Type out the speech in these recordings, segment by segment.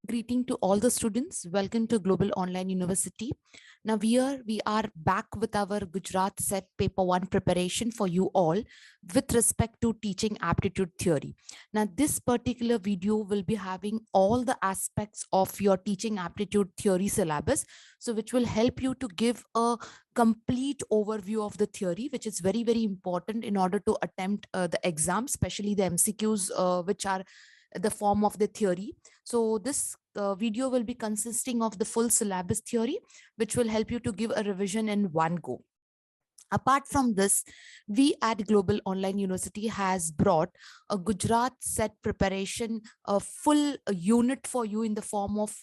Greeting to all the students. Welcome to Global Online University. Now we are back with our Gujarat set paper 1 preparation for you all with respect to teaching aptitude theory. Now this particular video will be having all the aspects of your teaching aptitude theory syllabus, so which will help you to give a complete overview of the theory, which is very important in order to attempt the exam, especially the MCQs, which are the form of the theory. So this video will be consisting of the full syllabus theory, which will help you to give a revision in one go. Apart from this, we at Global Online University has brought a Gujarat set preparation, a full unit for you in the form of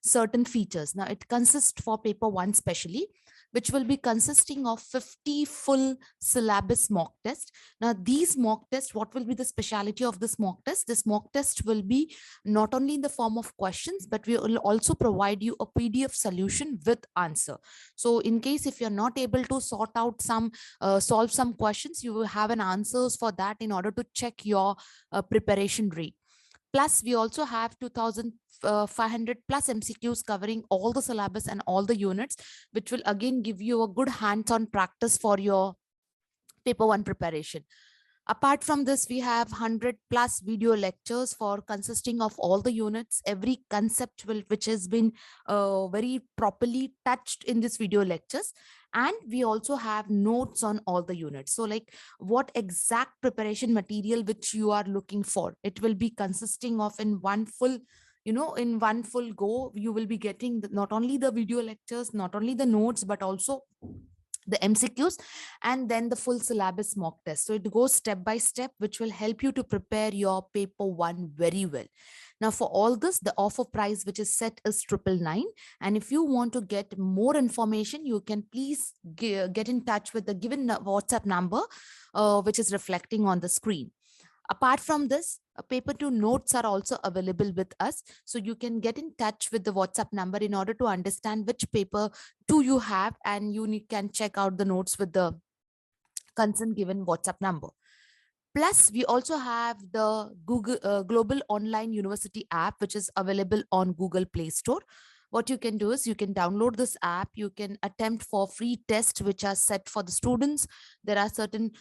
certain features. Now it consists for paper 1 specially, which will be consisting of 50 full syllabus mock test. Now these mock tests, what will be the speciality of this mock test? This mock test will be not only in the form of questions, but we will also provide you a PDF solution with answer. So in case if you're not able to sort out solve some questions, you will have an answers for that in order to check your preparation rate. Plus, we also have 2,500 plus MCQs covering all the syllabus and all the units, which will again give you a good hands-on practice for your paper 1 preparation. Apart from this, we have 100 plus video lectures for consisting of all the units. Every concept which has been very properly touched in this video lectures. And we also have notes on all the units. So like what exact preparation material which you are looking for, it will be consisting of in one full in one full go. You will be getting not only the video lectures, not only the notes, but also the MCQs, and then the full syllabus mock test. So it goes step by step, which will help you to prepare your paper 1 very well. Now for all this, the offer price which is set is 999. And if you want to get more information, you can please get in touch with the given WhatsApp number, which is reflecting on the screen. Apart from this, paper 2 notes are also available with us. So you can get in touch with the WhatsApp number in order to understand which paper 2 you have, and you can check out the notes with the concerned given WhatsApp number. Plus, we also have the Global Online University app, which is available on Google Play Store. What you can do is you can download this app. You can attempt for free tests which are set for the students. There are certain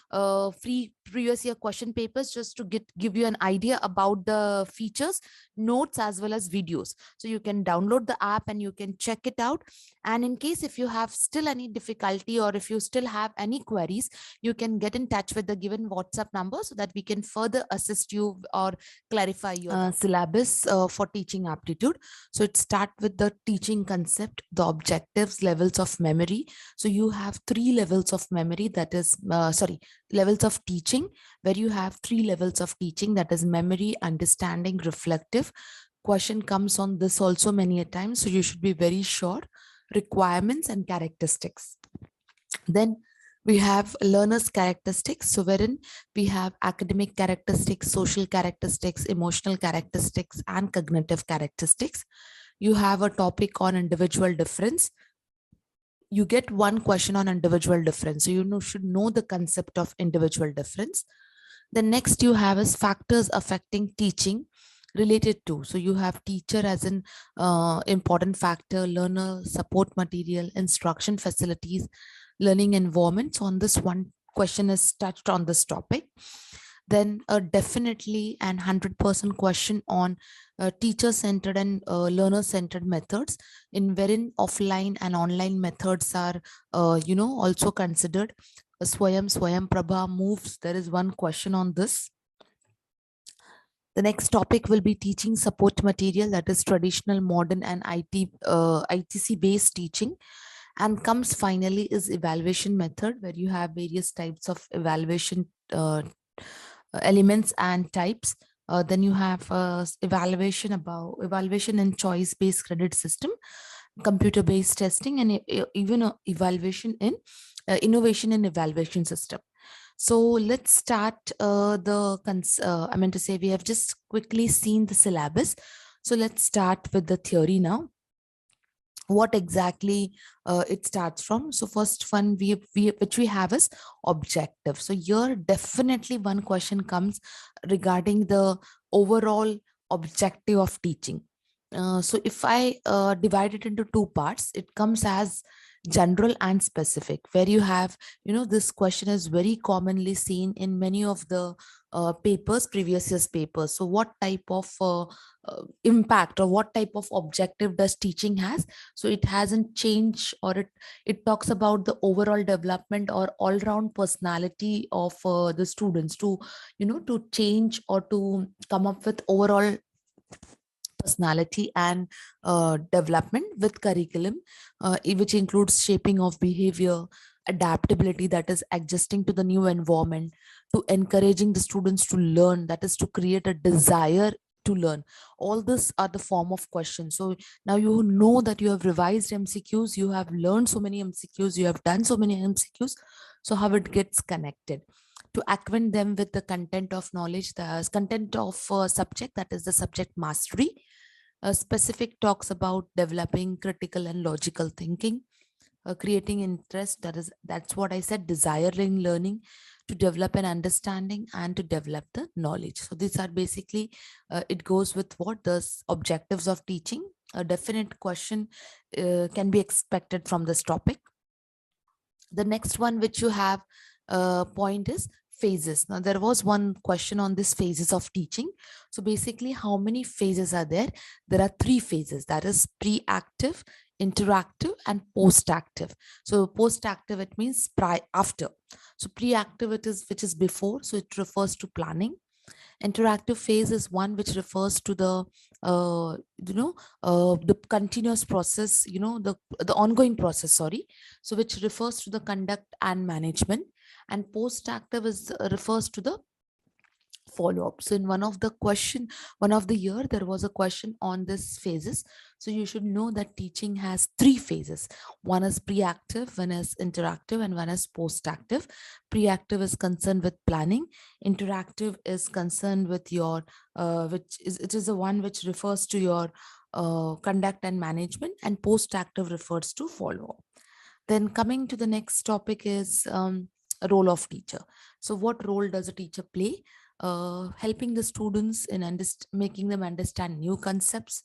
free previous year question papers just to give you an idea about the features, notes, as well as videos. So you can download the app and you can check it out. And in case if you have still any difficulty or if you still have any queries, you can get in touch with the given WhatsApp number so that we can further assist you or clarify your syllabus for teaching aptitude. So it starts with the teaching concept, the objectives, levels of memory. So you have 3 levels of memory, that is, levels of teaching, where you have 3 levels of teaching, that is memory, understanding, reflective. Question comes on this also many a time, so you should be very sure. Requirements and characteristics. Then we have learners characteristics, so wherein we have academic characteristics, social characteristics, emotional characteristics, and cognitive characteristics. You have a topic on individual difference. You get one question on individual difference, so you should know the concept of individual difference. The next you have is factors affecting teaching related to. So you have teacher as an important factor, learner, support material, instruction facilities, learning environment. So on this one question is touched on this topic. Then definitely and 100% question on teacher-centered and learner-centered methods, in wherein offline and online methods are also considered. Swayam, prabha, moves. There is one question on this. The next topic will be teaching support material, that is traditional, modern, and ITC based teaching. And comes finally is evaluation method, where you have various types of evaluation elements and types. Then you have evaluation and choice based credit system, computer based testing, and even evaluation in innovation and evaluation system. So let's start I meant to say, we have just quickly seen the syllabus. So let's start with the theory now. What exactly it starts from. So first one which we have is objective. So here definitely one question comes regarding the overall objective of teaching. So if I divide it into two parts, it comes as general and specific, where you have, this question is very commonly seen in many of the papers, previous year's papers. So what type of impact or what type of objective does teaching has? So it hasn't changed, or it talks about the overall development or all round personality of the students to, to change or to come up with overall personality and development with curriculum, which includes shaping of behavior, adaptability, that is adjusting to the new environment, to encouraging the students to learn, that is to create a desire to learn. All this are the form of questions. So now you know that you have revised MCQs, you have learned so many MCQs, you have done so many MCQs. So how it gets connected to acquaint them with the content of knowledge, the content of subject, that is the subject mastery. Specific talks about developing critical and logical thinking, creating interest, that's what I said, desiring learning, to develop an understanding and to develop the knowledge. So these are basically, it goes with what the objectives of teaching. A definite question can be expected from this topic. The next one which you have point is phases. Now there was one question on this phases of teaching. So basically, how many phases are there? There are three phases, that is pre-active, interactive and post-active. So post-active, it means after. So pre-active, it is which is before, so it refers to planning. Interactive phase is one which refers to the the continuous process, the ongoing process, sorry. So which refers to the conduct and management. And post active is refers to the follow up. So in one of the year, there was a question on this phases. So you should know that teaching has three phases. One is pre-active, one is interactive, and one is post-active. Pre-active is concerned with planning. Interactive is concerned with your, it is the one which refers to your conduct and management, and post-active refers to follow up. Then coming to the next topic is a role of teacher. So what role does a teacher play? Helping the students in making them understand new concepts,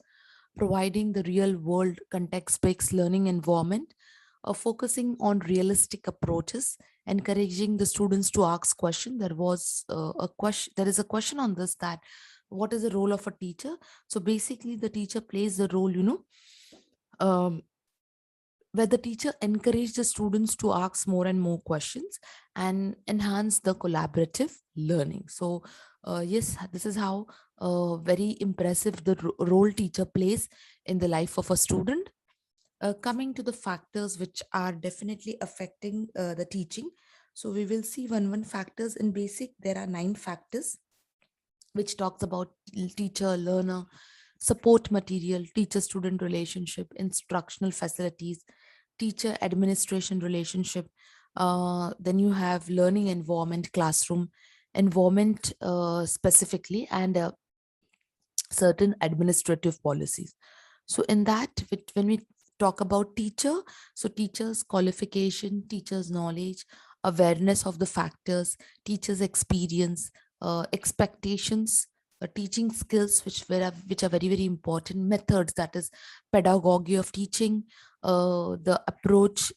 providing the real world context-based learning environment, focusing on realistic approaches, encouraging the students to ask questions. There was a question. There is a question on this, that what is the role of a teacher? So basically, the teacher plays the role, um, where the teacher encouraged the students to ask more and more questions and enhance the collaborative learning. So yes, this is how very impressive the role teacher plays in the life of a student. Coming to the factors which are definitely affecting the teaching, so we will see one factors. In basic, there are 9 factors which talks about teacher learner, support material, teacher student relationship, instructional facilities, teacher administration relationship. Then you have learning environment, classroom environment specifically, and certain administrative policies. So in that, when we talk about teacher, so teachers qualification, teachers knowledge, awareness of the factors, teachers experience, expectations, teaching skills which are very very important, methods, that is pedagogy of teaching, the approach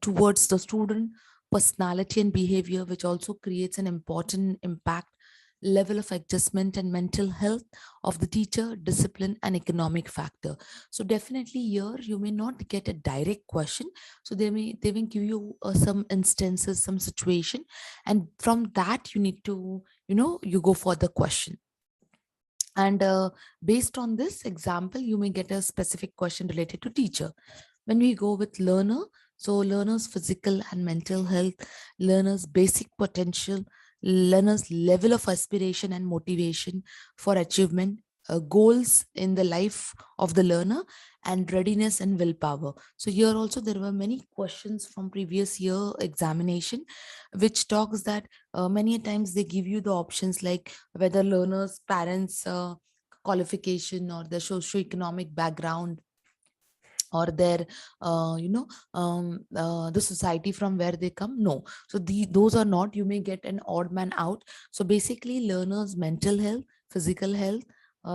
towards the student, personality and behavior, which also creates an important impact, level of adjustment and mental health of the teacher, discipline and economic factor. So definitely here you may not get a direct question. So they may give you some instances, some situation, and from that you need to, you go for the question. And based on this example, you may get a specific question related to teacher. When we go with learner, so learner's physical and mental health, learner's basic potential, learner's level of aspiration and motivation for achievement, goals in the life of the learner, and readiness and willpower. So here also there were many questions from previous year examination which talks that many times they give you the options like whether learners parents qualification or their socio-economic background, or their the society from where they come. No, so those are not, you may get an odd man out. So basically learners mental health, physical health,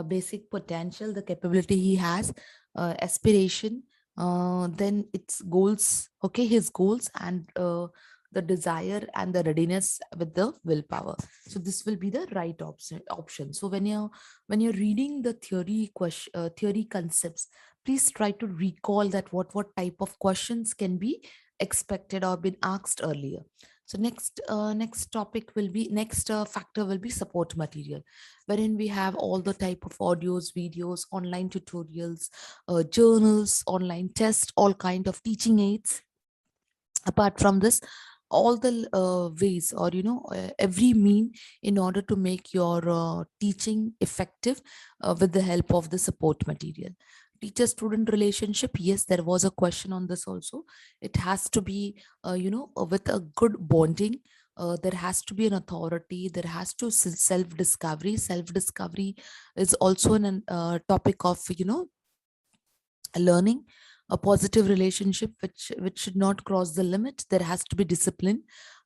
basic potential, the capability he has, aspiration, then its goals, okay, his goals, and the desire and the readiness with the willpower. So this will be the right option. So when you're reading the theory concepts, please try to recall that what type of questions can be expected or been asked earlier. So next factor will be support material, wherein we have all the type of audios, videos, online tutorials, journals, online tests, all kind of teaching aids. Apart from this, all the ways, or every mean in order to make your teaching effective with the help of the support material. Teacher student relationship, yes, there was a question on this also. It has to be with a good bonding. There has to be an authority, there has to self discovery is also an topic of learning. A positive relationship which should not cross the limit. There has to be discipline.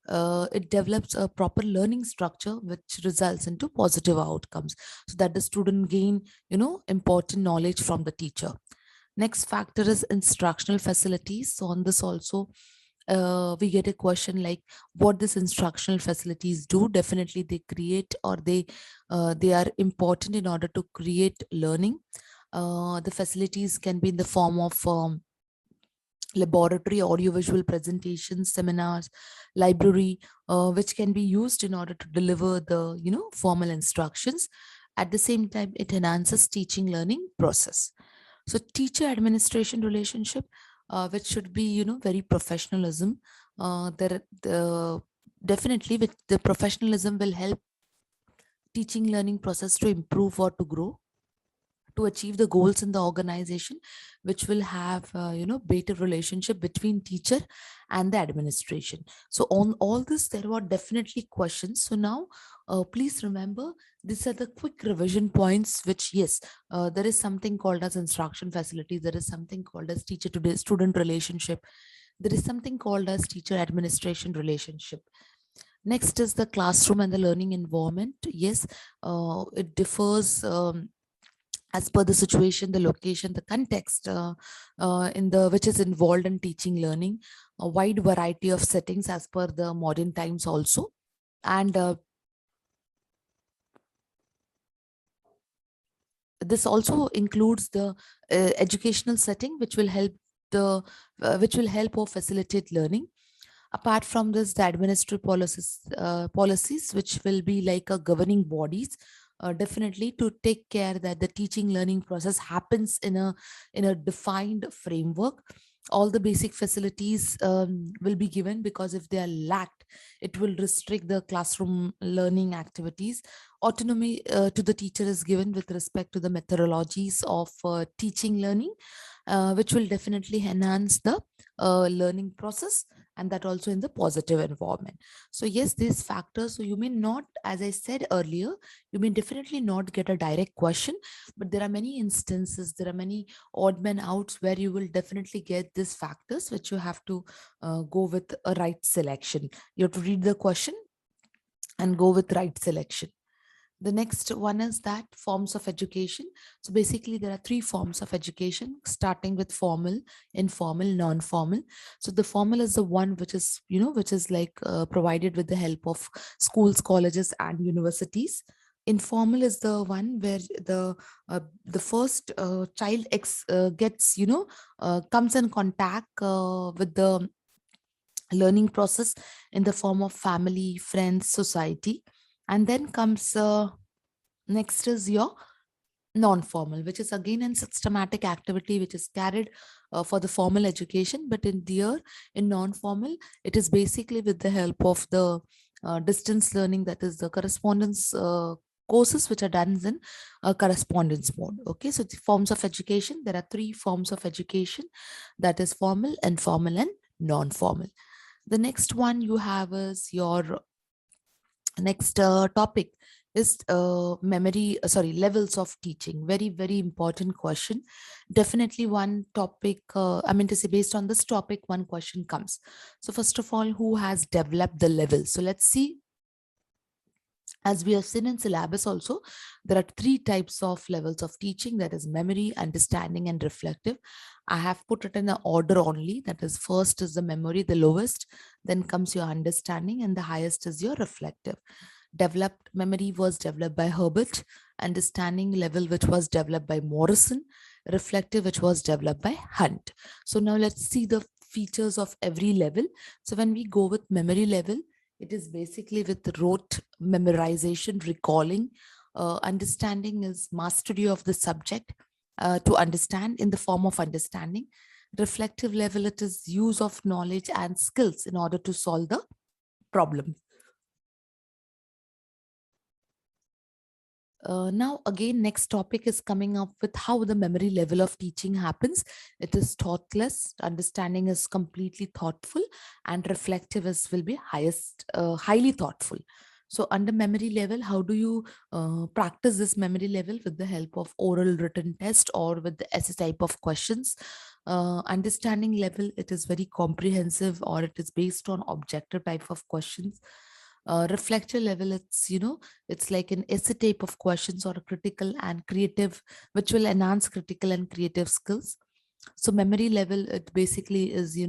It develops a proper learning structure which results into positive outcomes, so that the student gain important knowledge from the teacher. Next factor is instructional facilities. So on this also, we get a question like what these instructional facilities do. Definitely they create, or they are important in order to create learning. The facilities can be in the form of laboratory, audiovisual presentations, seminars, library, which can be used in order to deliver the formal instructions. At the same time, it enhances teaching learning process. So teacher administration relationship, which should be very professionalism. There the Definitely with the professionalism will help teaching learning process to improve or to grow, to achieve the goals in the organization, which will have better relationship between teacher and the administration. So on all this, there were definitely questions. So now, please remember, these are the quick revision points, which yes, there is something called as instruction facility, there is something called as teacher to student relationship, there is something called as teacher administration relationship. Next is the classroom and the learning environment. Yes, it differs as per the situation, the location, the context in the which is involved in teaching learning. A wide variety of settings as per the modern times also. And this also includes the educational setting, which will help or facilitate learning. Apart from this, the administrative policies, which will be like a governing bodies, definitely to take care that the teaching learning process happens in a defined framework. All the basic facilities will be given, because if they are lacked, it will restrict the classroom learning activities. Autonomy to the teacher is given with respect to the methodologies of teaching learning, which will definitely enhance the learning process, and that also in the positive environment. So yes, these factors, so you may not, as I said earlier, you may definitely not get a direct question, but there are many instances, there are many odd men outs where you will definitely get these factors, which you have to go with a right selection. You have to read the question and go with right selection. The next one is that forms of education. So basically, there are three forms of education, starting with formal, informal, non-formal. So the formal is the one which is, which is like provided with the help of schools, colleges, and universities. Informal is the one where the first child gets, comes in contact with the learning process in the form of family, friends, society. And then comes next is your non-formal, which is again a systematic activity which is carried for the formal education, but in non-formal, it is basically with the help of the distance learning, that is the correspondence courses which are done in correspondence mode. Okay, so the forms of education, there are three forms of education, that is formal, informal, and non-formal. The next one you have is your next topic is levels of teaching. Very, very important question. Definitely one topic, I mean to say, based on this topic, one question comes. So first of all, who has developed the level? So let's see As we have seen in syllabus also, there are three types of levels of teaching, that is memory, understanding, and reflective. I have put it in an order only. That is, first is the memory, the lowest, then comes your understanding, and the highest is your reflective. Developed memory was developed by Herbert, understanding level which was developed by Morrison, reflective which was developed by Hunt. So now let's see the features of every level. So when we go with memory level, it is basically with rote memorization, recalling. Understanding is mastery of the subject, to understand in the form of understanding. Reflective level, it is use of knowledge and skills in order to solve the problem. Now, again, next topic is coming up with how the memory level of teaching happens. It is thoughtless, understanding is completely thoughtful, and reflective is will be highly thoughtful. So under memory level, how do you practice this memory level? With the help of oral written test or with the essay type of questions. Understanding level, it is very comprehensive, or it is based on objective type of questions. Reflective level, it's like an essay type of questions, or a critical and creative, which will enhance critical and creative skills. So memory level, it basically is,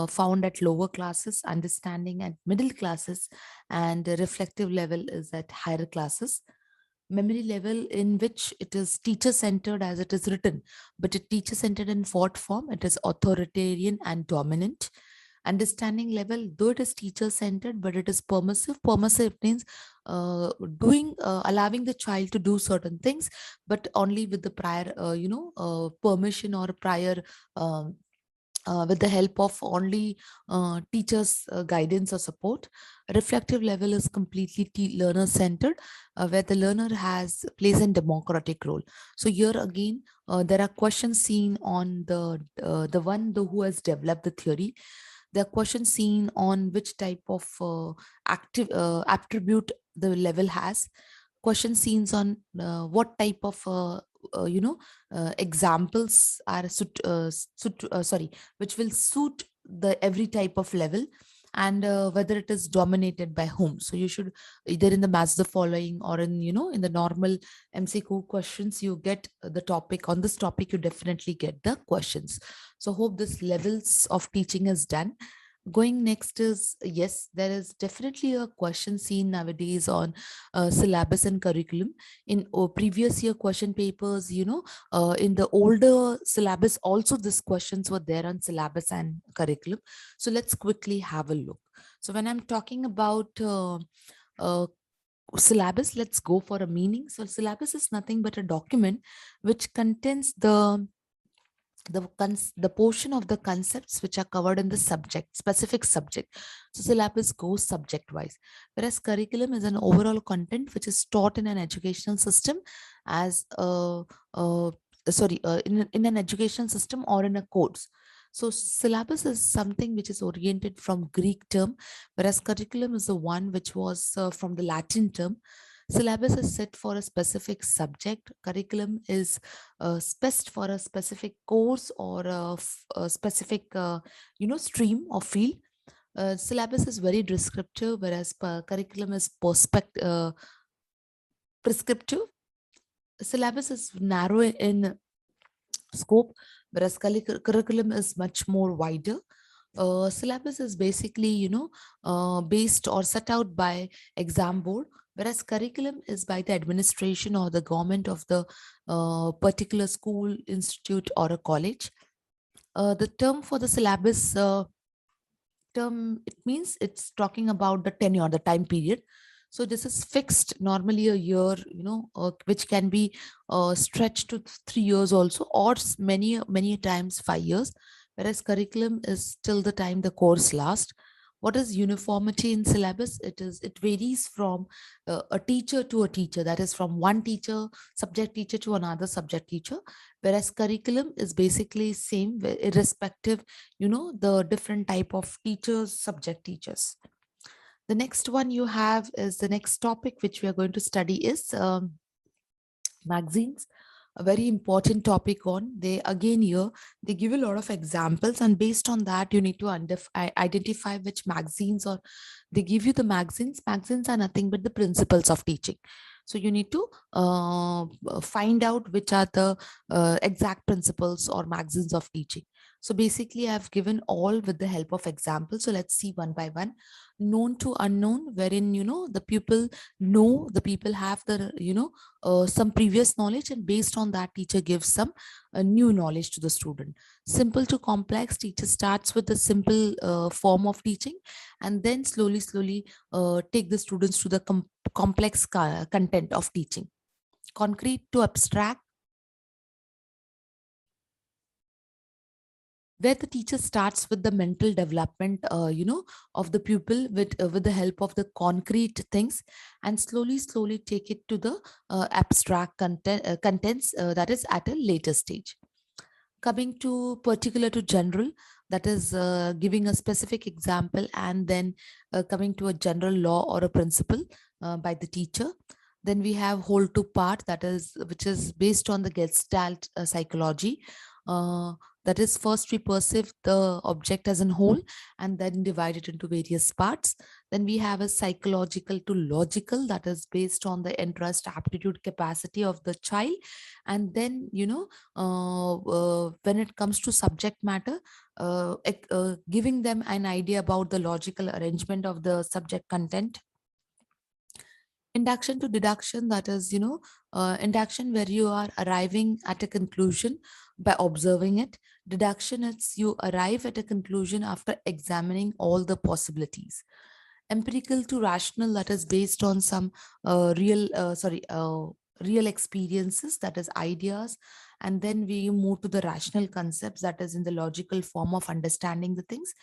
found at lower classes, understanding at middle classes, and the reflective level is at higher classes. Memory level, in which it is teacher centered as it is written, but it teacher centered in what form? It is authoritarian and dominant. Understanding level, though it is teacher centered, but it is permissive. Permissive means allowing the child to do certain things, but only with the prior permission, or prior with the help of only teachers guidance or support. Reflective level is completely learner centered, where the learner has plays a democratic role. So here again, there are questions seen on the one who has developed the theory. There are questions seen on which type of active attribute the level has. Question scenes on what type of examples are which will suit the every type of level, and whether it is dominated by whom. So you should either in the match the following, or in the normal MCQ questions, you get the topic. On this topic, you definitely get the questions. So hope this levels of teaching is done. Going next is, yes, there is definitely a question seen nowadays on syllabus and curriculum. In previous year question papers, in the older syllabus also, these questions were there on syllabus and curriculum. So let's quickly have a look. So when I'm talking about uh, syllabus, let's go for a meaning. So syllabus is nothing but a document which contains the portion of the concepts which are covered in the specific subject. So syllabus goes subject wise, whereas curriculum is an overall content which is taught in an educational system as in an educational system or in a course. So syllabus is something which is oriented from Greek term, whereas curriculum is the one which was from the Latin term. Syllabus is set for a specific subject. Curriculum is spec for a specific course, or a specific stream or field. Syllabus is very descriptive, whereas curriculum is prescriptive. Syllabus is narrow in scope, whereas curriculum is much more wider. Syllabus is basically, based or set out by exam board, whereas curriculum is by the administration or the government of the particular school, institute, or a college. The term for the syllabus term, it means it's talking about the tenure, the time period. So this is fixed, normally a year, which can be stretched to 3 years also, or many times 5 years. Whereas curriculum is till the time the course lasts. What is uniformity in syllabus? It varies from a teacher to a teacher. That is, from one teacher, subject teacher, to another subject teacher. Whereas curriculum is basically same, irrespective, the different type of teachers, subject teachers. The next one you have is the next topic which we are going to study is magazines. a very important topic on. They again here they give a lot of examples, and based on that, you need to identify which magazines, or they give you the magazines. Magazines are nothing but the principles of teaching. So you need to find out which are the exact principles or magazines of teaching. So basically, I've given all with the help of examples. So let's see one by one. Known to unknown, wherein the people have the some previous knowledge, and based on that, teacher gives some new knowledge to the student. Simple to complex, teacher starts with the simple form of teaching, and then slowly take the students to the complex content of teaching. Concrete to abstract, where the teacher starts with the mental development of the pupil with the help of the concrete things, and slowly take it to the abstract contents, that is at a later stage. Coming to particular to general, that is giving a specific example, and then coming to a general law or a principle by the teacher. Then we have whole to part, that is which is based on the Gestalt psychology. uh, that is, first we perceive the object as a whole and then divide it into various parts. Then we have a psychological to logical, that is based on the interest, aptitude, capacity of the child. And then when it comes to subject matter, giving them an idea about the logical arrangement of the subject content. Induction to deduction, that is induction where you are arriving at a conclusion by observing it. Deduction, it's you arrive at a conclusion after examining all the possibilities. Empirical to rational, that is based on some real experiences, that is ideas. And then we move to the rational concepts, that is in the logical form of understanding the things.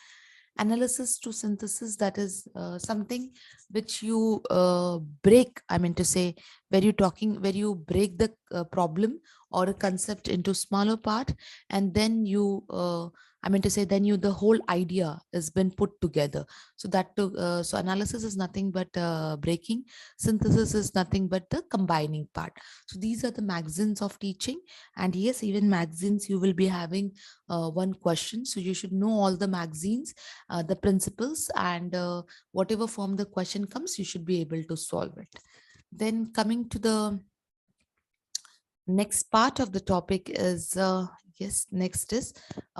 Analysis to synthesis, that is something which you break, I mean to say, where you break the problem or a concept into smaller part, and then I mean to say, then you the whole idea has been put together. So so analysis is nothing but breaking. Synthesis is nothing but the combining part. So these are the magazines of teaching. And yes, even magazines you will be having one question, so you should know all the magazines, the principles, and whatever form the question comes, you should be able to solve it. Then coming to the next part of the topic is yes, next is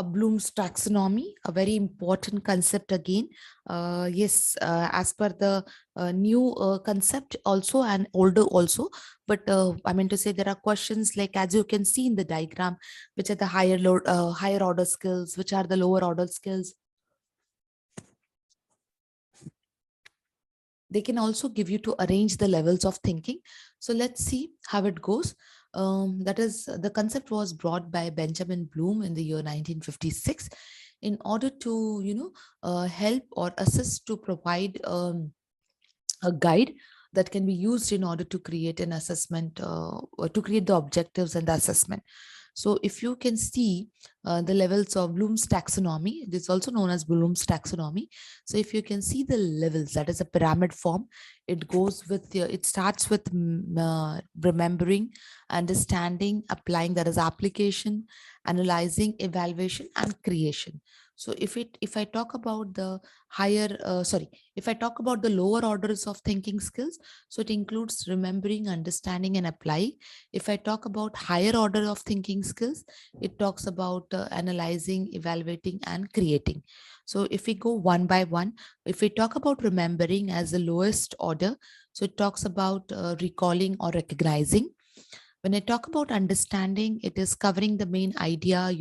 Bloom's taxonomy, a very important concept again. Yes, as per the new concept also, and older also. But I mean to say, there are questions like, as you can see in the diagram, which are the higher order skills, which are the lower order skills. They can also give you to arrange the levels of thinking. So let's see how it goes. That is, the concept was brought by Benjamin Bloom in the year 1956 in order to, help or assist to provide a guide that can be used in order to create an assessment, or to create the objectives and the assessment. So if you can see the levels of Bloom's taxonomy, it is also known as Bloom's taxonomy. So if you can see the levels, that is a pyramid form. It goes with it starts with remembering, understanding, applying, that is application, analyzing, evaluation, and creation. So if I talk about the if I talk about the lower orders of thinking skills, so it includes remembering, understanding, and applying. If I talk about higher order of thinking skills, it talks about analyzing, evaluating, and creating. So if we go one by one, if we talk about remembering as the lowest order, so it talks about recalling or recognizing. When I talk about understanding, it is covering the main idea,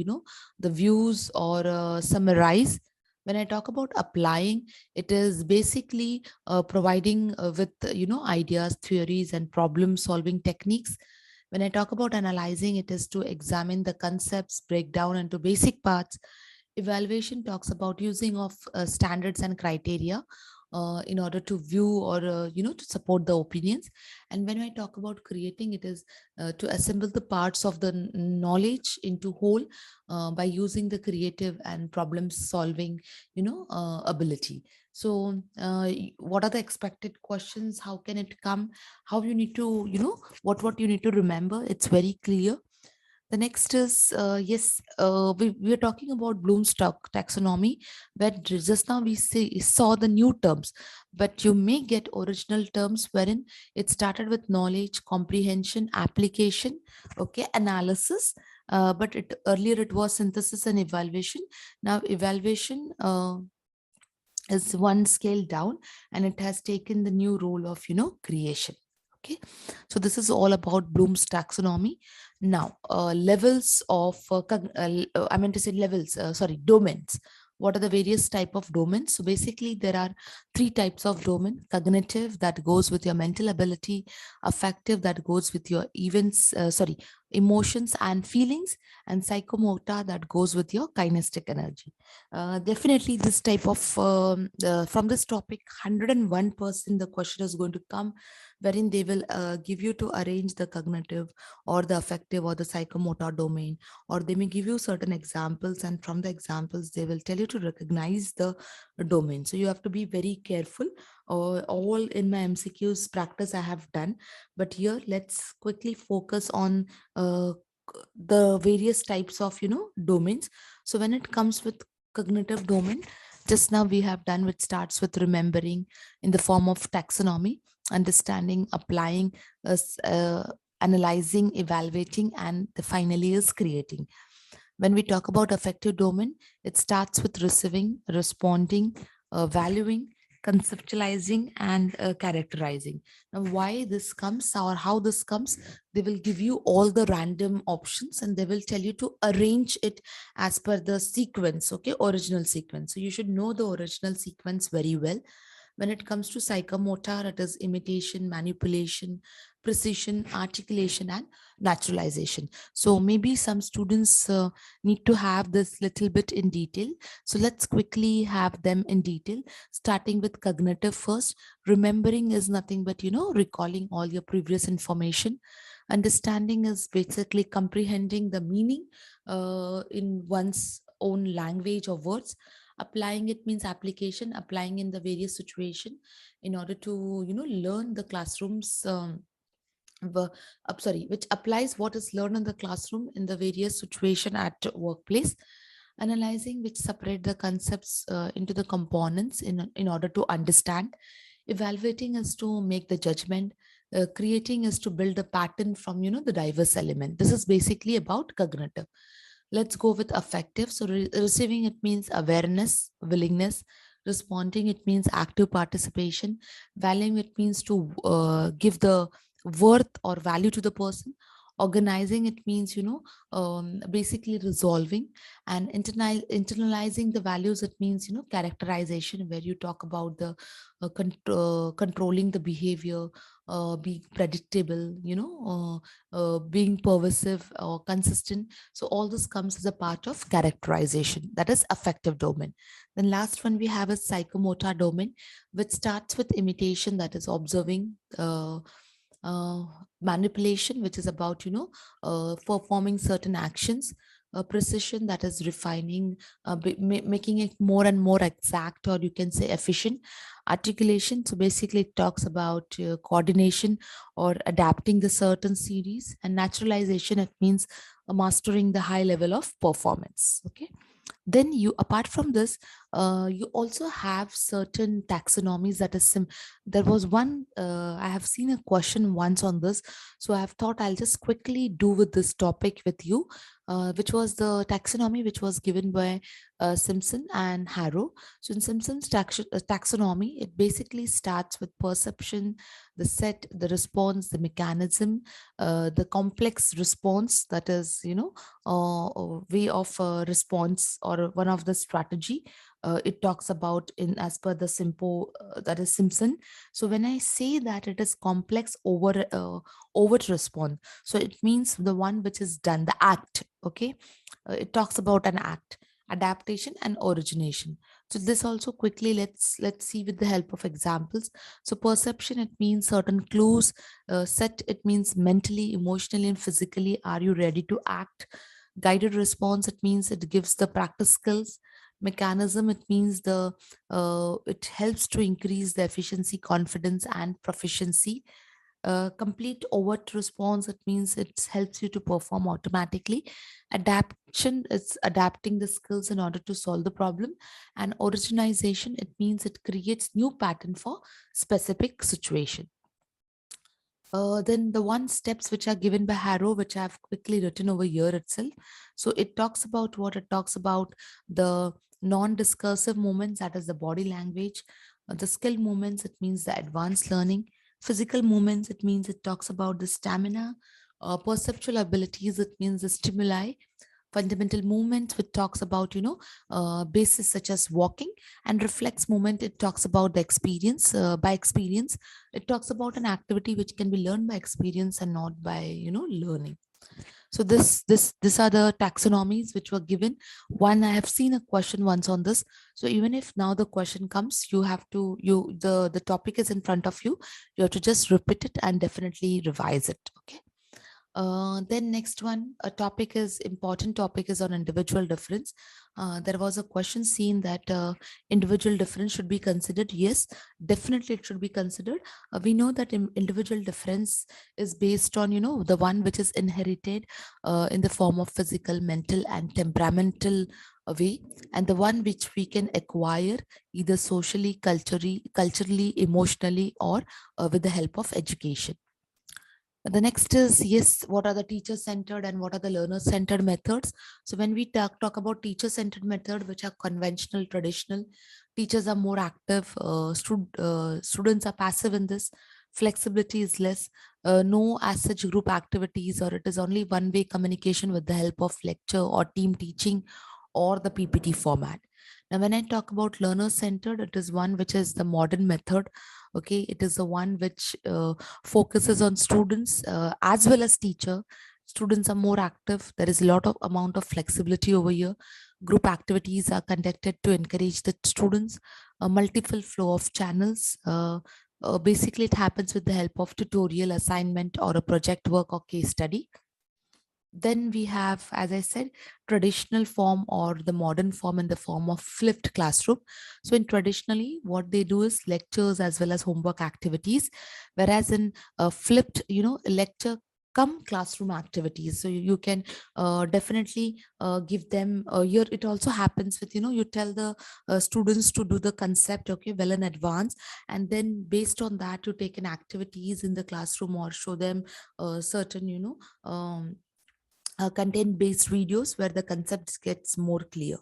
the views, or summarize. When I talk about applying, it is basically providing with ideas, theories, and problem solving techniques. When I talk about analyzing, it is to examine the concepts, break down into basic parts. Evaluation talks about using of standards and criteria in order to view, or to support the opinions. And when I talk about creating, it is to assemble the parts of the knowledge into whole by using the creative and problem solving ability. So what are the expected questions? How can it come? How you need to what you need to remember? It's very clear. The next is, yes, we are talking about Bloom's taxonomy, where just now saw the new terms, but you may get original terms wherein it started with knowledge, comprehension, application, okay, analysis. But earlier it was synthesis and evaluation. Now evaluation is one scale down, and it has taken the new role of creation. Okay, so this is all about Bloom's taxonomy. Now levels of I meant to say levels, sorry, domains. What are the various type of domains? So basically there are three types of domain: cognitive, that goes with your mental ability; affective, that goes with your events, sorry, emotions and feelings; and psychomotor, that goes with your kinesthetic energy. Definitely this type of from this topic, 101% the question is going to come, wherein they will give you to arrange the cognitive or the affective or the psychomotor domain, or they may give you certain examples, and from the examples they will tell you to recognize the domain. So you have to be very careful. All in my MCQs practice I have done, but here let's quickly focus on the various types of domains. So when it comes with cognitive domain, just now we have done, which starts with remembering in the form of taxonomy, understanding, applying, analyzing, evaluating, and the finally is creating. When we talk about affective domain, it starts with receiving, responding, valuing, conceptualizing, and characterizing. Now, why this comes or how this comes, they will give you all the random options, and they will tell you to arrange it as per the sequence, okay, original sequence. So you should know the original sequence very well. When it comes to psychomotor, it is imitation, manipulation, precision, articulation, and naturalization. So maybe some students need to have this little bit in detail. So let's quickly have them in detail, starting with cognitive first. Remembering is nothing but, recalling all your previous information. Understanding is basically comprehending the meaning in one's own language or words. Applying it means application, applying in the various situation in order to learn the classrooms, sorry, which applies what is learned in the classroom in the various situation at workplace. Analyzing, which separate the concepts into the components in order to understand. Evaluating is to make the judgment. Creating is to build a pattern from the diverse element. This is basically about cognitive. Let's go with affective. So receiving, it means awareness, willingness. Responding, it means active participation. Valuing, it means to give the worth or value to the person. Organizing, it means basically resolving. And internalizing the values, it means characterization, where you talk about the controlling the behavior, being predictable, being pervasive or consistent. So all this comes as a part of characterization, that is affective domain. Then last one we have a psychomotor domain, which starts with imitation, that is observing, uh, manipulation, which is about performing certain actions. Precision, that is refining, making it more and more exact, or you can say efficient. Articulation, so basically it talks about coordination or adapting the certain series. And naturalization, it means mastering the high level of performance. Okay, then you, apart from this, you also have certain taxonomies, that is there was one, I have seen a question once on this, so I have thought I'll just quickly do with this topic with you, which was the taxonomy which was given by Simpson and Harrow. So in Simpson's taxonomy, it basically starts with perception, the set, the response, the mechanism, the complex response, that is way of response or one of the strategy. It talks about in as per the simple, that is Simpson. So when I say that it is complex over response, so it means the one which is done, the act. Okay, it talks about an act, adaptation, and origination. So this also quickly, let's see with the help of examples. So perception, it means certain clues. Set, it means mentally, emotionally, and physically are you ready to act. Guided response, it means it gives the practice skills. Mechanism, it means it helps to increase the efficiency, confidence, and proficiency. Complete overt response, it means it helps you to perform automatically. Adaptation is adapting the skills in order to solve the problem. And originalization, it means it creates new pattern for specific situation. Then the one steps which are given by Harrow, which I've quickly written over here itself. So it talks about what it talks about: the non-discursive movements, that is the body language; the skill movements, it means the advanced learning; physical movements, it means it talks about the stamina; perceptual abilities, it means the stimuli; fundamental movements, which talks about basis such as walking; and reflex movement, it talks about the experience, by experience. It talks about an activity which can be learned by experience and not by learning. So this are the taxonomies which were given. One, I have seen a question once on this. So even if now the question comes, you have to the topic is in front of you, you have to just repeat it and definitely revise it. Okay. Then next one, a topic is important topic is on individual difference. There was a question seen that individual difference should be considered. Yes, definitely it should be considered. We know that individual difference is based on the one which is inherited in the form of physical, mental, and temperamental way, and the one which we can acquire either socially, culturally, emotionally, or with the help of education. The next is, yes, what are the teacher-centered and what are the learner-centered methods? So when we talk about teacher-centered method, which are conventional, traditional, teachers are more active, students are passive in this, flexibility is less, no as such group activities, or it is only one-way communication with the help of lecture or team teaching or the PPT format. Now, when I talk about learner-centered, it is one which is the modern method. Okay, it is the one which focuses on students as well as teacher. Students are more active. There is a lot of amount of flexibility over here. Group activities are conducted to encourage the students. A multiple flow of channels. Basically, it happens with the help of tutorial, assignment, or a project work or case study. Then we have, as I said, traditional form or the modern form in the form of flipped classroom. So in traditionally, what they do is lectures as well as homework activities, whereas in flipped, lecture come classroom activities. So you can definitely give them here. It also happens with, you tell the students to do the concept, okay, well in advance, and then based on that, you take an activities in the classroom or show them certain, content based videos where the concepts gets more clear.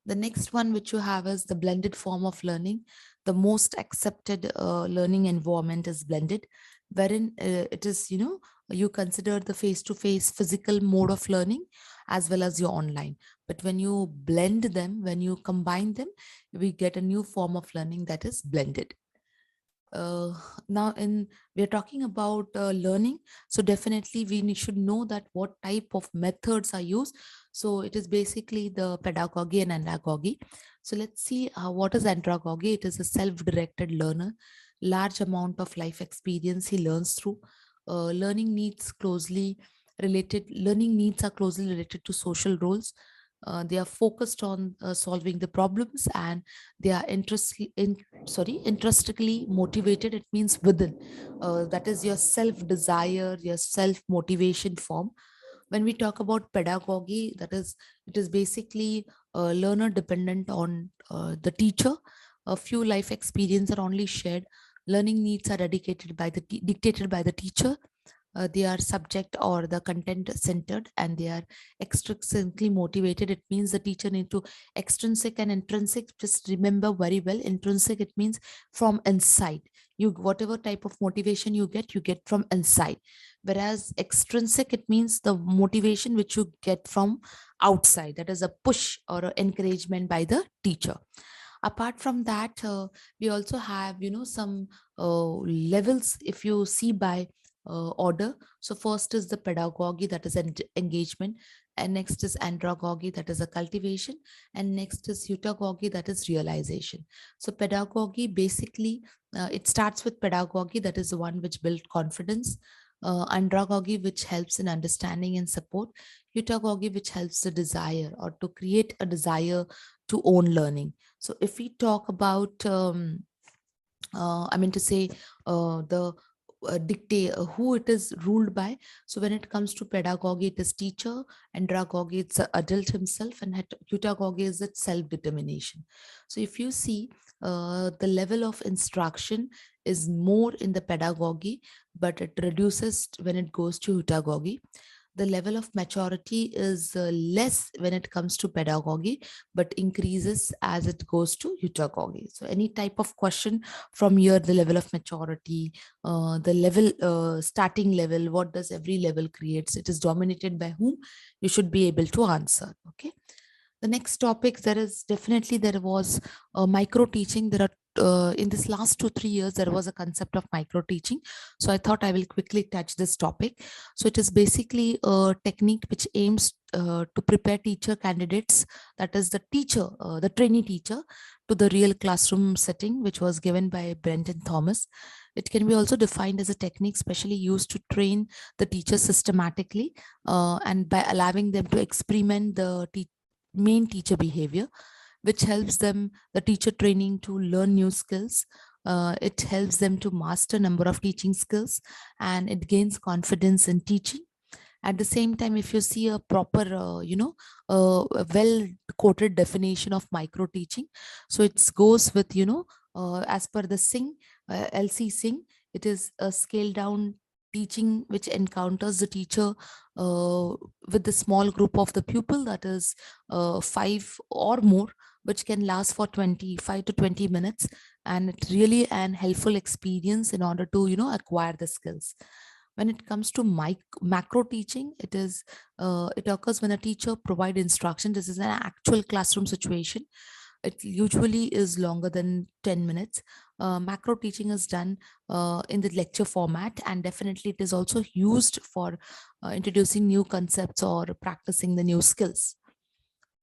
The next one which you have is the blended form of learning. The most accepted learning environment is blended, wherein it is, you consider the face to face physical mode of learning as well as your online. But when you blend them, when you combine them, we get a new form of learning that is blended. uh, Now in we are talking about learning, so definitely should know that what type of methods are used. So it is basically the pedagogy and andragogy. So let's see what is andragogy. It is a self-directed learner, large amount of life experience he learns through. Learning needs are closely related to social roles. They are focused on solving the problems, and they are intrinsically motivated. It means within, that is your self desire, your self motivation form. When we talk about pedagogy, that is, it is basically learner dependent on the teacher. A few life experience are only shared. Learning needs are dictated by the teacher. They are subject or the content centered, and they are extrinsically motivated. It means the teacher need to extrinsic and intrinsic. Just remember very well, intrinsic, it means from inside. You, whatever type of motivation you get from inside, whereas extrinsic, it means the motivation which you get from outside, that is a push or a encouragement by the teacher. Apart from that, we also have some levels if you see by order. So first is the pedagogy, that is engagement, and next is andragogy, that is a cultivation, and next is utagogy, that is realization. So pedagogy basically, it starts with pedagogy, that is the one which build confidence; andragogy, which helps in understanding and support; utagogy, which helps the desire or to create a desire to own learning. So if we talk about I mean to say, the dictate who it is ruled by. So when it comes to pedagogy, it is teacher, andragogy, it's the adult himself, and heutagogy is its self-determination. So if you see, the level of instruction is more in the pedagogy, but it reduces when it goes to heutagogy. The level of maturity is less when it comes to pedagogy, but increases as it goes to heutagogy. So any type of question from here, the level of maturity, the level, starting level, what does every level creates, it is dominated by whom, you should be able to answer. Okay. The next topic, there was micro teaching. There are in this last 2-3 years there was a concept of micro teaching, so I thought I will quickly touch this topic. So it is basically a technique which aims to prepare teacher candidates, that is the trainee teacher, to the real classroom setting, which was given by Brenton Thomas. It can be also defined as a technique specially used to train the teacher systematically, and by allowing them to experiment the main teacher behavior, which helps them, the teacher training, to learn new skills. It helps them to master number of teaching skills, and it gains confidence in teaching. At the same time, if you see a proper, a well quoted definition of micro teaching, so it goes with, as per the Singh, LC Singh, it is a scaled down teaching which encounters the teacher with the small group of the pupil, that is five or more, which can last for 25 to 20 minutes, and it's really an helpful experience in order to, acquire the skills. When it comes to macro teaching, it occurs when a teacher provide instruction. This is an actual classroom situation. It usually is longer than 10 minutes. Macro teaching is done in the lecture format, and definitely it is also used for introducing new concepts or practicing the new skills.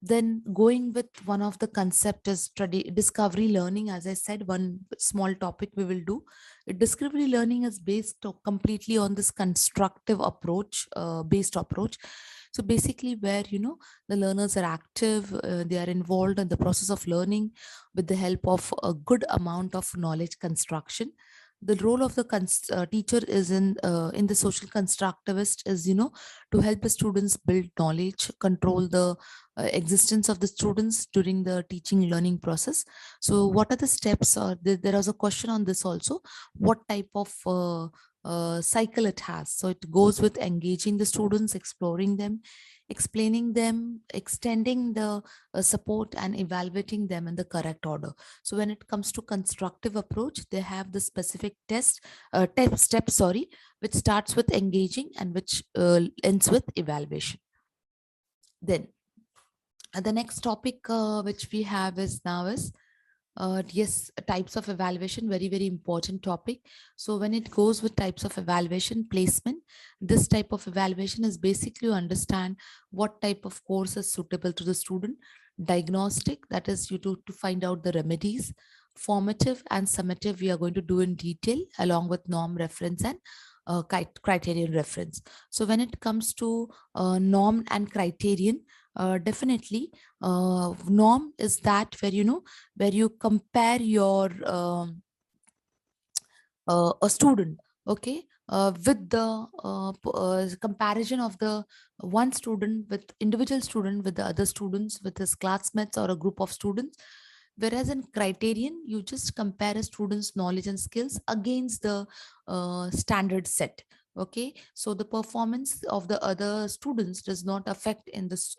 Then going with one of the concept is discovery learning. As I said, one small topic we will do. Discovery learning is based completely on this constructive approach, based approach. So basically where, the learners are active, they are involved in the process of learning with the help of a good amount of knowledge construction. The role of the teacher is in the social constructivist is, to help the students build knowledge, control the existence of the students during the teaching learning process. So what are the steps? There was a question on this also, what type of cycle it has. So it goes with engaging the students, exploring them, explaining them, extending the support, and evaluating them in the correct order. So when it comes to constructive approach, they have the specific step, which starts with engaging and which ends with evaluation. Then the next topic which we have is now is yes, types of evaluation, very, very important topic. So when it goes with types of evaluation, placement, this type of evaluation is basically to understand what type of course is suitable to the student. Diagnostic, that is you to find out the remedies. Formative and summative, we are going to do in detail along with norm reference and criterion reference. So when it comes to norm and criterion, definitely norm is that where you compare your a student, okay, with the comparison of the one student with individual student with the other students, with his classmates or a group of students. Whereas in criterion, you just compare a student's knowledge and skills against the standard set. Okay, so the performance of the other students does not affect in this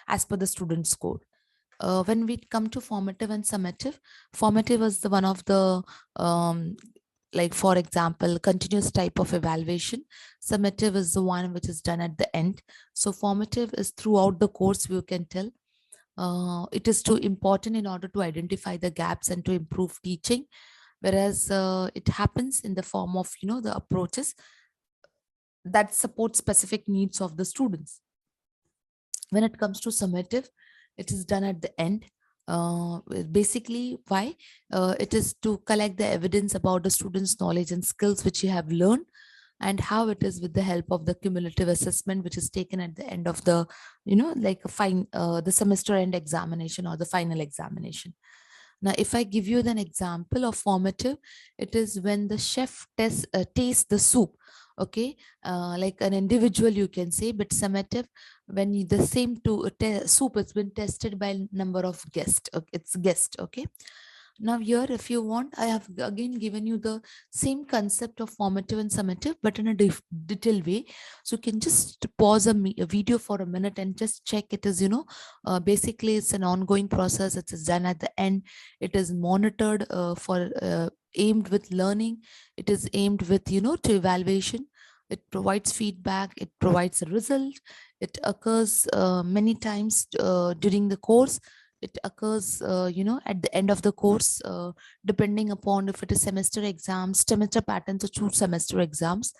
as per the student score. When we come to formative and summative, formative is the one of the like, for example, continuous type of evaluation. Summative is the one which is done at the end. So formative is throughout the course, you can tell. It is too important in order to identify the gaps and to improve teaching, whereas it happens in the form of the approaches that support specific needs of the students. When it comes to summative, it is done at the end. Basically, why? It is to collect the evidence about the students' knowledge and skills which you have learned, and how it is with the help of the cumulative assessment, which is taken at the end of the, like the semester end examination or the final examination. Now, if I give you an example of formative, it is when the chef tastes the soup. Okay, like an individual, you can say, but summative when the same soup has been tested by number of guests. Okay, it's guest. Okay, now here, if you want, I have again given you the same concept of formative and summative, but in a detailed way. So you can just pause a video for a minute and just check. It is, basically it's an ongoing process. It is done at the end. It is monitored for aimed with learning. It is aimed with, to evaluation. It provides feedback. It provides a result. It occurs many times during the course. It occurs at the end of the course, depending upon if it is semester exams, semester patterns, or 2 semester exams.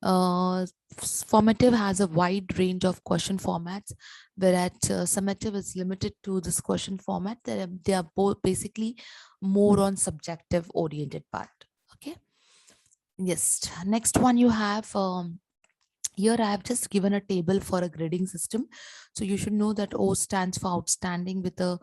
Formative has a wide range of question formats, whereas summative is limited to this question format. They are both basically more on subjective oriented part. Okay, yes, next one you have, here I have just given a table for a grading system. So you should know that O stands for outstanding with a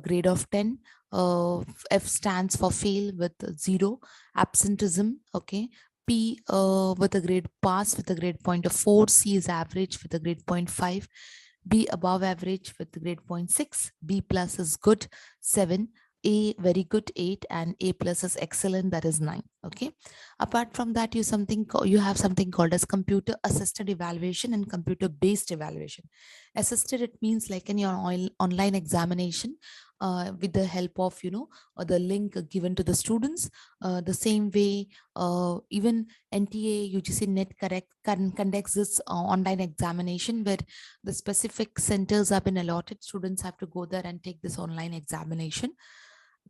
grade of 10. F stands for fail with 0. Absenteeism, okay. P with a grade pass with a grade point of 4. C is average with a grade 0.5. B above average with a grade 0.6. B plus is good, 7. A very good, 8, and A plus is excellent, that is 9. Okay. Apart from that, you have something called as computer assisted evaluation and computer based evaluation. Assisted, it means like in your online examination, with the help of the link given to the students. The same way, even NTA UGC net conducts this online examination, where the specific centers have been allotted. Students have to go there and take this online examination.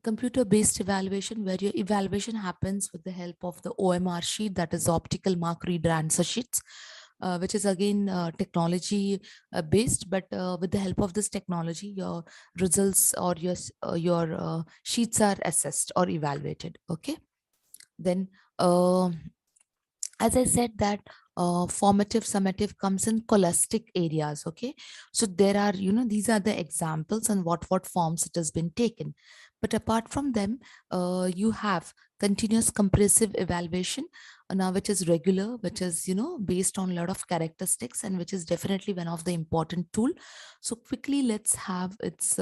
Computer based evaluation, where your evaluation happens with the help of the OMR sheet, that is optical mark reader answer sheets, which is again technology based, but with the help of this technology, your results or your sheets are assessed or evaluated. Okay, then as I said that formative, summative comes in scholastic areas. Okay, so there are, these are the examples and what forms it has been taken. But apart from them, you have continuous compressive evaluation, now which is regular, which is based on a lot of characteristics, and which is definitely one of the important tool. So quickly, let's have its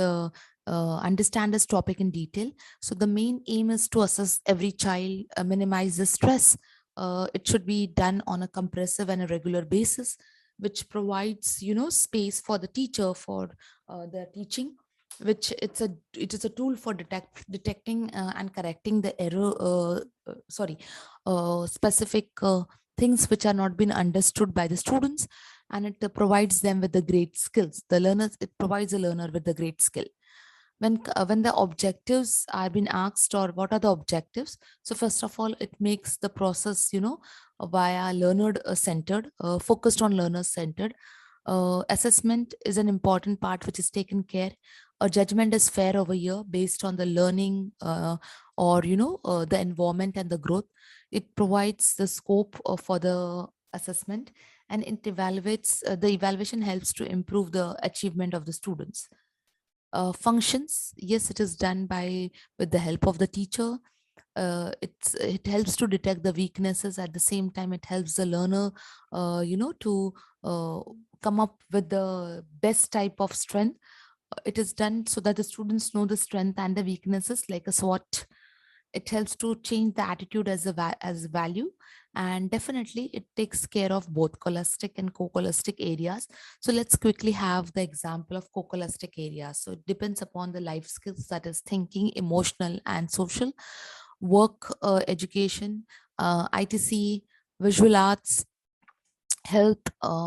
understand this topic in detail. So the main aim is to assess every child, minimize the stress. It should be done on a compressive and a regular basis, which provides space for the teacher for the teaching, which it is a tool for detecting and correcting the error, specific things which are not been understood by the students, and it provides them with the great skills. The learners, it provides a learner with the great skill. When the objectives are being asked, or what are the objectives, so first of all, it makes the process via learner centered, focused on learner centered. Assessment is an important part which is taken care. A judgment is fair over here based on the learning, or the environment and the growth. It provides the scope for the assessment, and it evaluates, the evaluation helps to improve the achievement of the students. Functions, yes, it is done by with the help of the teacher. It helps to detect the weaknesses. At the same time, it helps the learner to uh, come up with the best type of strength. It is done so that the students know the strength and the weaknesses like a SWOT. It helps to change the attitude as value, and definitely it takes care of both scholastic and co-scholastic areas. So let's quickly have the example of co-scholastic areas. So it depends upon the life skills, that is thinking, emotional and social, work, education, ITC, visual arts, health,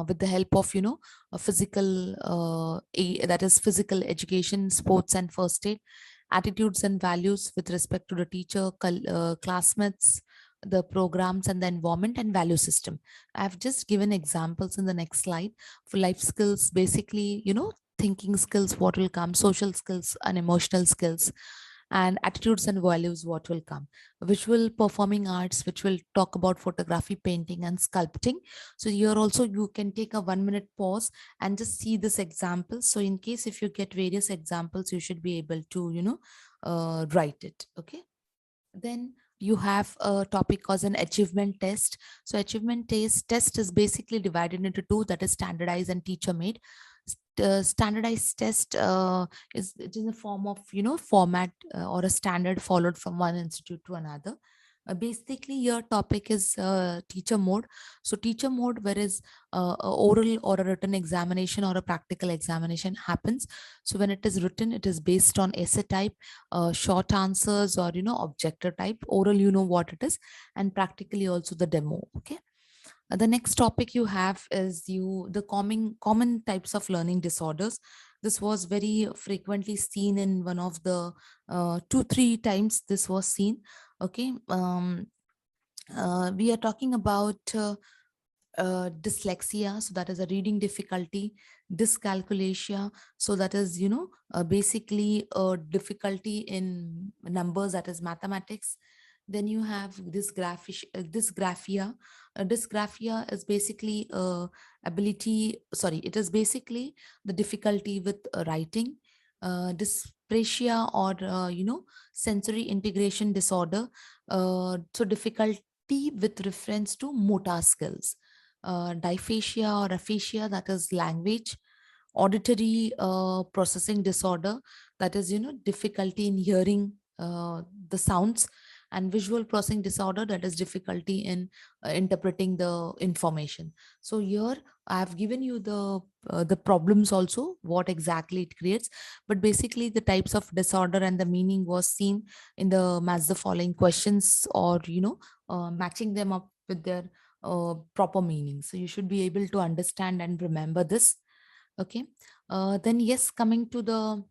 with the help of a physical, that is physical education, sports and first aid, attitudes and values with respect to the teacher, classmates, the programs and the environment and value system. I've just given examples in the next slide. For life skills, basically thinking skills, what will come, social skills and emotional skills. and attitudes and values, what will come. Visual performing arts, which will talk about photography, painting, and sculpting. So here also you can take a 1 minute pause and just see this example. So in case if you get various examples, you should be able to, write it. Okay. Then you have a topic called an achievement test. So achievement test is basically divided into two, that is standardized and teacher made. Standardized test is it in the form of format or a standard followed from one institute to another. Basically your topic is teacher mode. So teacher mode, whereas a oral or a written examination or a practical examination happens. So when it is written, it is based on essay type, short answers, or objective type. Oral, you know what it is, and practically also the demo. Okay. The next topic you have is the common types of learning disorders. This was very frequently seen in one of the 2-3 times this was seen. Okay. We are talking about dyslexia, so that is a reading difficulty. Dyscalculia, so that is basically a difficulty in numbers, that is mathematics. Then you have dysgraphia. Dysgraphia is basically it is basically the difficulty with writing. Dysprasia, or sensory integration disorder, so difficulty with reference to motor skills. Dysphasia or aphasia, that is language. Auditory processing disorder, that is difficulty in hearing the sounds. And visual processing disorder, that is difficulty in interpreting the information. So here I have given you the problems also, what exactly it creates. But basically the types of disorder and the meaning was seen in the match the following questions, or matching them up with their proper meaning. So you should be able to understand and remember this. Okay. Then yes, coming to the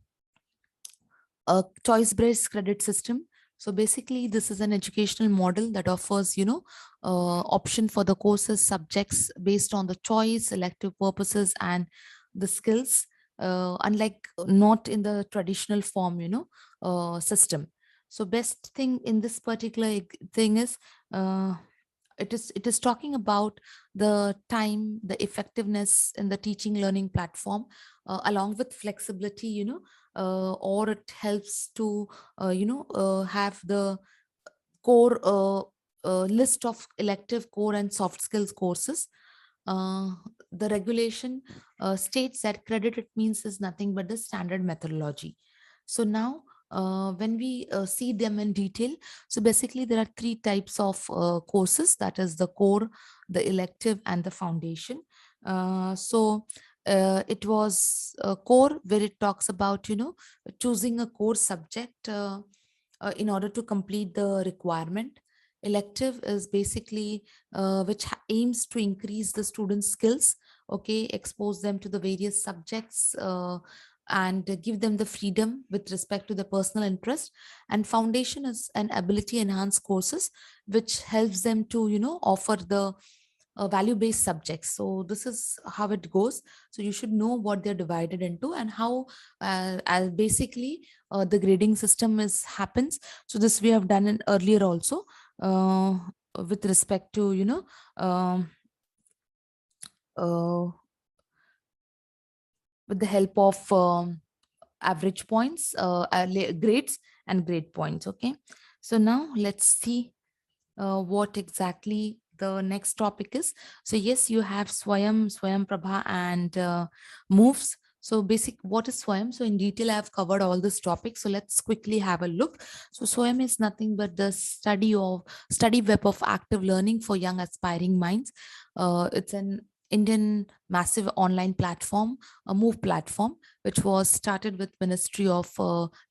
choice-based credit system. So basically, this is an educational model that offers, option for the courses, subjects based on the choice, elective purposes, and the skills. Unlike not in the traditional form, system. So best thing in this particular thing is, it is talking about the time, the effectiveness in the teaching learning platform, along with flexibility, or it helps to have the core list of elective, core, and soft skills courses. uh, the regulation states that credit, it means, is nothing but the standard methodology. So now when we see them in detail, so basically there are three types of courses, that is the core, the elective, and the foundation. It was core, where it talks about choosing a core subject in order to complete the requirement. Elective is basically which aims to increase the students skills, okay, expose them to the various subjects, and give them the freedom with respect to the personal interest. And foundation is an ability enhanced courses, which helps them to offer the value based subjects. So this is how it goes. So you should know what they're divided into, and how basically the grading system is happens. So this we have done in earlier also, uh, with respect to um, uh, with the help of average points, grades, and grade points. Okay. So now let's see what exactly the next topic is. So yes, you have Swayam, Prabha, and moves. So basic, what is Swayam? So in detail, I have covered all this topic. So let's quickly have a look. So Swayam is nothing but the study web of active learning for young aspiring minds. It's an Indian massive online platform, a move platform, which was started with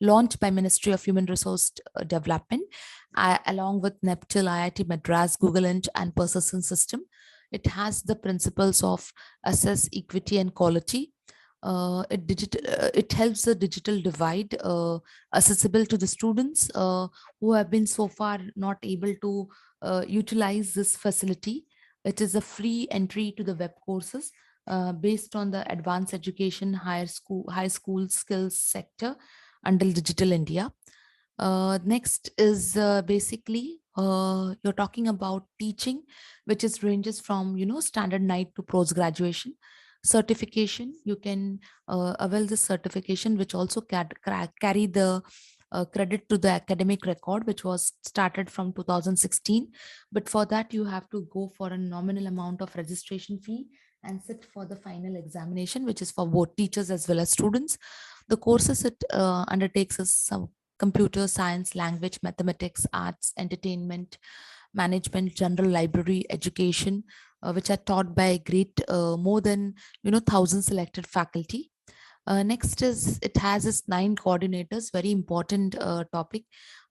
launched by Ministry of Human Resource Development, along with NEPTIL, IIT Madras, Google Inch, and Persistence System. It has the principles of assess equity and quality. It helps the digital divide accessible to the students who have been so far not able to utilize this facility. It is a free entry to the web courses based on the advanced education, high school skills sector under Digital India. Next is basically you're talking about teaching, which is ranges from standard night to post graduation. Certification, you can avail this certification, which also carry the credit to the academic record, which was started from 2016. But for that, you have to go for a nominal amount of registration fee and sit for the final examination, which is for both teachers as well as students. The courses it undertakes is some computer science, language, mathematics, arts, entertainment, management, general library, education, which are taught by a great more than 1,000 selected faculty. Next is it has its 9 coordinators, very important topic.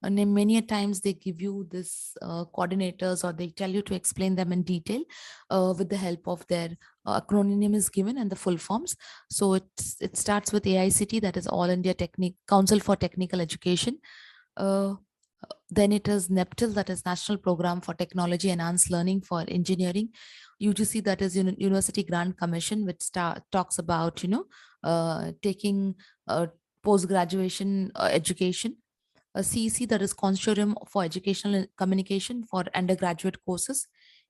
And then many a times they give you this coordinators, or they tell you to explain them in detail with the help of their acronym is given and the full forms. So it starts with AICT, that is All India Technique Council for Technical Education. Uh, then it is NEPTIL, that is National Program for Technology Enhanced Learning for Engineering. UGC, that is University Grant Commission, which talks about taking post graduation education. A CEC, that is Consortium for Educational Communication for undergraduate courses.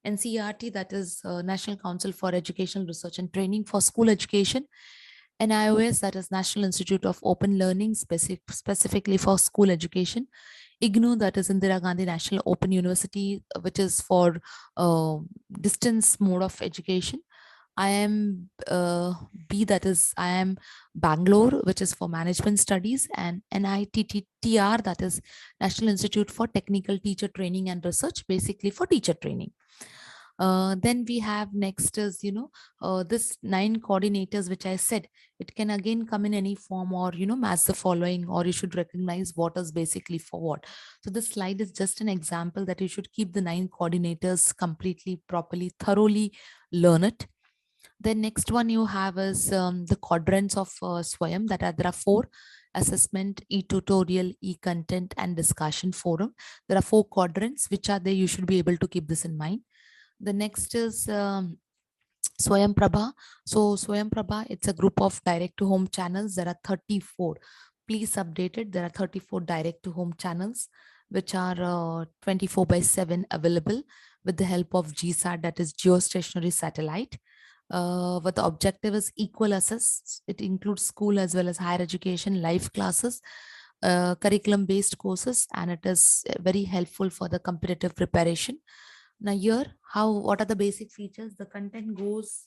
NCERT, that is National Council for Educational Research and Training for school education. NIOS, that is National Institute of Open Learning, specifically for school education. IGNU, that is Indira Gandhi National Open University, which is for uh, distance mode of education. IIM B, that is IIM Bangalore, which is for management studies, and NITTR, that is National Institute for Technical Teacher Training and Research, basically for teacher training. Then we have next is this 9 coordinators which I said, it can again come in any form, or match the following, or you should recognize what is basically for what. So this slide is just an example that you should keep the 9 coordinators completely, properly, thoroughly learn it. The next one you have is the quadrants of Swayam, that are there are 4: assessment, e-tutorial, e-content, and discussion forum. There are 4 quadrants which are there. You should be able to keep this in mind. The next is Swayam Prabha. So Swayam Prabha, it's a group of direct to home channels. There are 34. Please update it. There are 34 direct to home channels, which are 24/7 available with the help of GSAT, that is geostationary satellite. But the objective is equal access. It includes school as well as higher education, live classes, curriculum based courses, and it is very helpful for the competitive preparation. Now here, what are the basic features? The content goes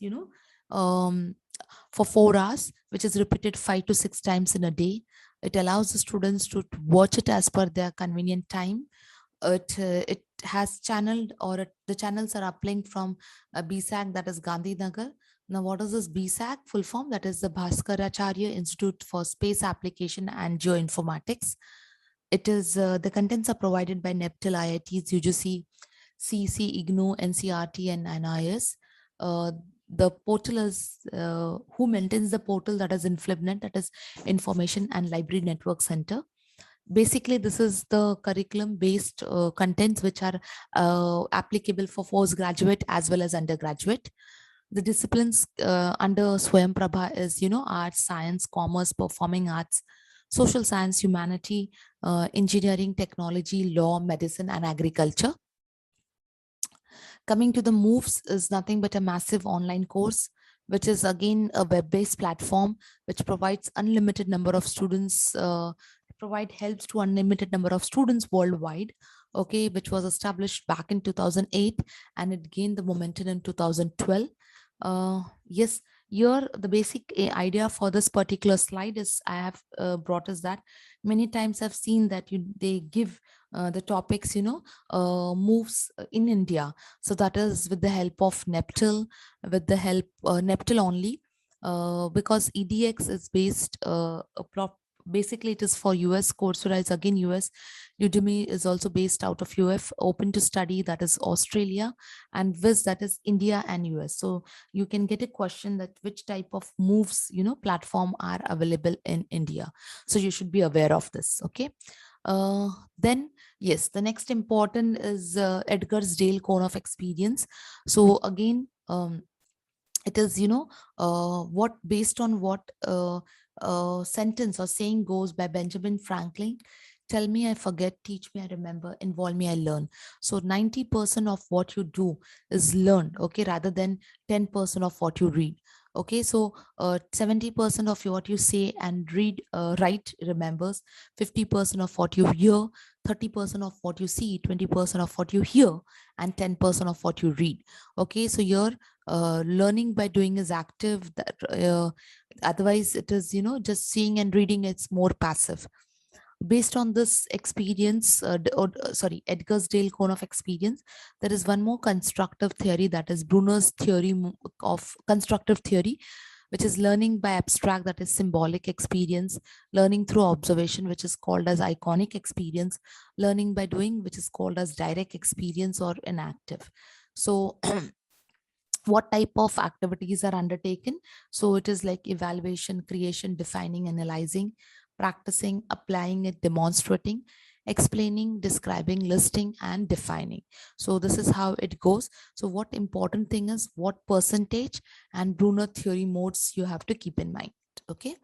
for 4 hours, which is repeated 5 to 6 times in a day. It allows the students to watch it as per their convenient time. It has channeled, or the channels are uplinked from BSAC, that is Gandhinagar. Now, what is this BSAC full form? That is the Bhaskaracharya Institute for Space Application and Geoinformatics. It is the contents are provided by NEPTIL, IITs, UGC, CC, IGNU, NCRT, and NIS. The portal is who maintains the portal, that is InflibNet, that is Information and Library Network Center. Basically, this is the curriculum based contents which are applicable for postgraduate as well as undergraduate. The disciplines under Swayam Prabha is arts, science, commerce, performing arts, social science, humanity, engineering, technology, law, medicine, and agriculture. Coming to the moves is nothing but a massive online course, which is again a web-based platform which provides unlimited number of students, provide helps to unlimited number of students worldwide. Okay, which was established back in 2008, and it gained the momentum in 2012. Yes, here the basic idea for this particular slide is I have brought is that many times I've seen that they give the topics moves in India. So that is with the help of NEPTIL, with the help NEPTIL only, because EDX is based basically it is for US. Coursera is again US. Udemy is also based out of UF. Open to Study, that is Australia, and Viz, that is India and US. So you can get a question that which type of moves platform are available in India. So you should be aware of this. Okay. Then yes, the next important is Edgar's Dale cone of experience. So again, it is what based on what sentence or saying goes by Benjamin Franklin. tell me I forget, teach me I remember, involve me I learn. So 90% of what you do is learned, okay, rather than 10% of what you read. Okay, so 70% of what you say and read, write, remembers. 50% of what you hear, 30% of what you see, 20% of what you hear, and 10% of what you read. Okay, so your learning by doing is active. That otherwise it is, just seeing and reading. It's more passive. Based on this experience, sorry, Edgar's Dale cone of experience, there is one more constructive theory, that is Bruner's theory of constructive theory, which is learning by abstract, that is symbolic experience, learning through observation, which is called as iconic experience, learning by doing, which is called as direct experience or inactive. So what type of activities are undertaken? So it is like evaluation, creation, defining, analyzing, practicing, applying it, demonstrating, explaining, describing, listing, and defining. So this is how it goes. So what important thing is what percentage and Bruner theory modes you have to keep in mind. Okay.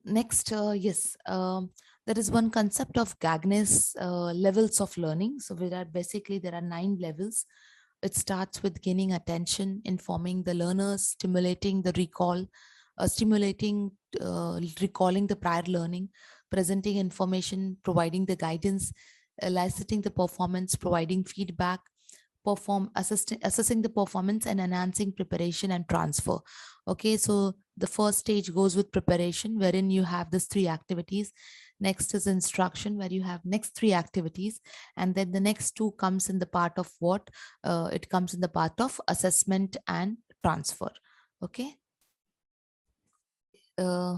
Next, yes, there is one concept of Gagne's levels of learning. So there are 9 levels. It starts with gaining attention, informing the learners, stimulating the recall, stimulating, recalling the prior learning, presenting information, providing the guidance, eliciting the performance, providing feedback, assessing the performance, and enhancing preparation and transfer. Okay, so the first stage goes with preparation, wherein you have these 3 activities. Next is instruction, where you have next 3 activities, and then the next 2 comes in the part of what? It comes in the part of assessment and transfer. Okay. uh,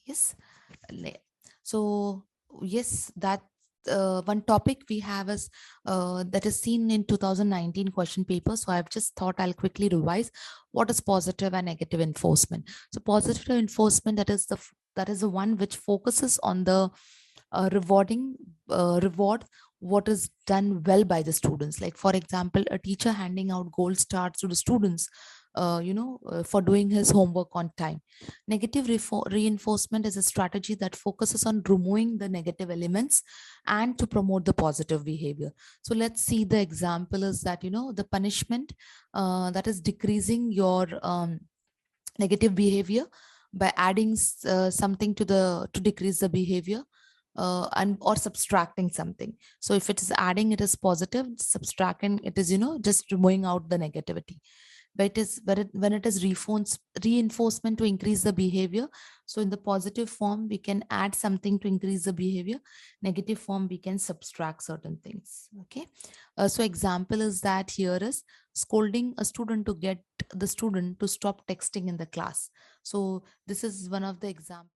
yes. So yes, that one topic we have is that is seen in 2019 question paper. So I've just thought I'll quickly revise what is positive and negative enforcement. So positive enforcement, that is the one which focuses on the reward what is done well by the students. Like for example, a teacher handing out gold stars to the students, for doing his homework on time. Negative reinforcement is a strategy that focuses on removing the negative elements and to promote the positive behavior. So let's see, the example is that, the punishment that is decreasing your negative behavior by adding something to decrease the behavior, and or subtracting something. So if it is adding, it is positive; subtracting, it is, just removing out the negativity. But it is when it is reinforcement to increase the behavior. So in the positive form, we can add something to increase the behavior. Negative form, we can subtract certain things. Okay. So example is that here is scolding a student to get the student to stop texting in the class. So this is one of the examples.